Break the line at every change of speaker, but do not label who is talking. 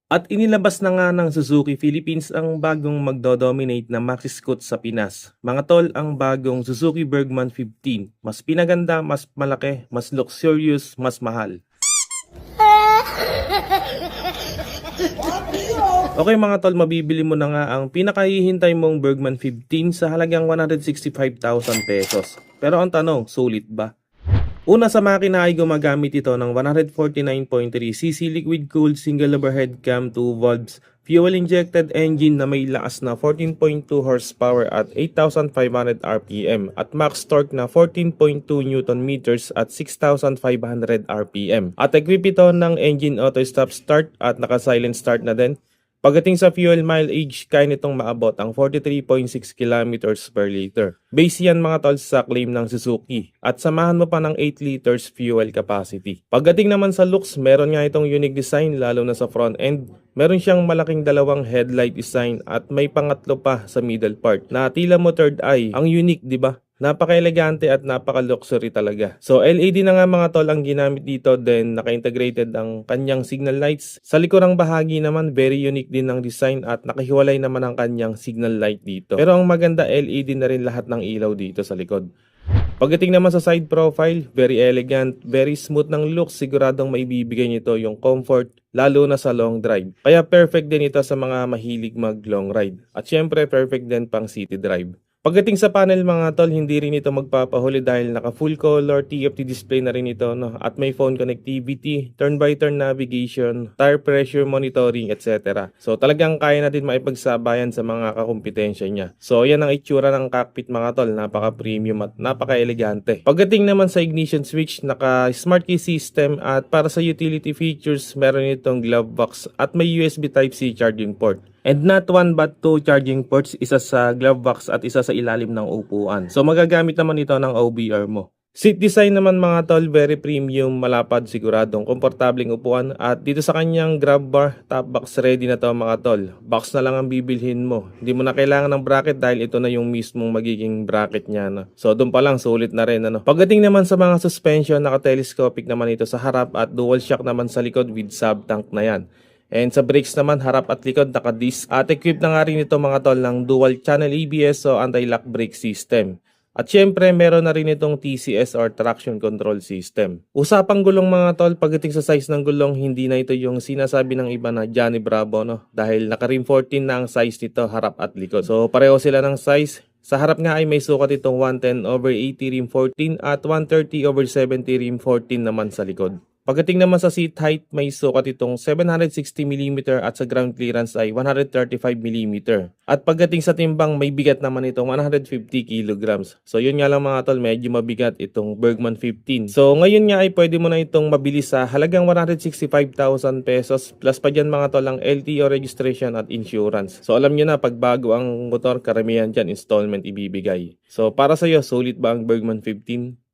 At inilabas na nga ng Suzuki Philippines ang bagong magdo-dominate na maxi scoot sa Pinas. Mga tol, ang bagong Suzuki Bergman 15. Mas pinaganda, mas malaki, mas luxurious, mas mahal. Okay mga tol, mabibili mo na nga ang pinakahihintay mong Bergman 15 sa halagang 165,000 pesos. Pero ang tanong, sulit ba? Una sa makina ay gumagamit ito ng 149.3cc liquid-cooled single overhead cam 2 valves fuel-injected engine na may lakas na 14.2 horsepower at 8,500 RPM at max torque na 14.2 Nm at 6,500 RPM. At equip ito ng engine auto stop start at naka-silent start na din. Pagdating sa fuel mileage, kaya nitong maabot ang 43.6 kilometers per liter. Base yan mga tol sa claim ng Suzuki at samahan mo pa ng 8 liters fuel capacity. Pagdating naman sa looks, meron nga itong unique design lalo na sa front end. Meron siyang malaking dalawang headlight design at may pangatlo pa sa middle part na tila mo third eye. Ang unique, di ba? Napaka-elegante at napaka-luxury talaga. So LED na nga mga tol ang ginamit dito, then naka-integrated ang kanyang signal lights. Sa likurang bahagi naman, very unique din ang design at nakahiwalay naman ang kanyang signal light dito. Pero ang maganda, LED na rin lahat ng ilaw dito sa likod. Pagdating naman sa side profile, very elegant, very smooth ng look, siguradong maibibigay nito yung comfort lalo na sa long drive. Kaya perfect din ito sa mga mahilig mag long ride. At syempre perfect din pang city drive. Pagdating sa panel mga tol, hindi rin ito magpapahuli dahil naka full color TFT display na rin ito, no? At may phone connectivity, turn-by-turn navigation, tire pressure monitoring, etc. So talagang kaya natin maipagsabayan sa mga kakumpetensya niya. So yan ang itsura ng cockpit mga tol, napaka-premium at napaka-elegante. Pagdating naman sa ignition switch, naka smart key system at para sa utility features, meron itong glove box at may USB Type-C charging port. And not one but two charging ports, isa sa glove box at isa sa ilalim ng upuan. So magagamit naman ito ng OBR mo. Seat design naman mga tol, very premium, malapad, siguradong komportabling upuan. At dito sa kanyang grab bar, top box ready na to mga tol. Box na lang ang bibilhin mo. Hindi mo na kailangan ng bracket dahil ito na yung mismong magiging bracket niya. No? So doon pa lang, sulit na rin. Ano? Pagdating naman sa mga suspension, naka-telescopic naman ito sa harap at dual shock naman sa likod with sub-tank na yan. And sa brakes naman, harap at likod naka-disc. At equipped na nga rin ito mga tol ng dual channel ABS o anti-lock brake system. At syempre, meron na rin itong TCS or traction control system. Usapang gulong mga tol, pagdating sa size ng gulong, hindi na ito yung sinasabi ng iba na Johnny Bravo, no? Dahil naka-rim 14 na ang size nito, harap at likod. So pareho sila ng size. Sa harap nga ay may sukat itong 110/80 rim 14 at 130/70 rim 14 naman sa likod. Pagdating naman sa seat height, may sukat itong 760mm at sa ground clearance ay 135mm. At pagdating sa timbang, may bigat naman itong 150kg. So yun nga lang mga tol, medyo mabigat itong Bergman 15. So ngayon nga ay pwede mo na itong mabili sa halagang 165,000 pesos plus pa dyan mga tol ang LTO registration at insurance. So alam nyo na, pag bago ang motor, karamihan dyan installment ibibigay. So para sa'yo, sulit ba ang Bergman 15?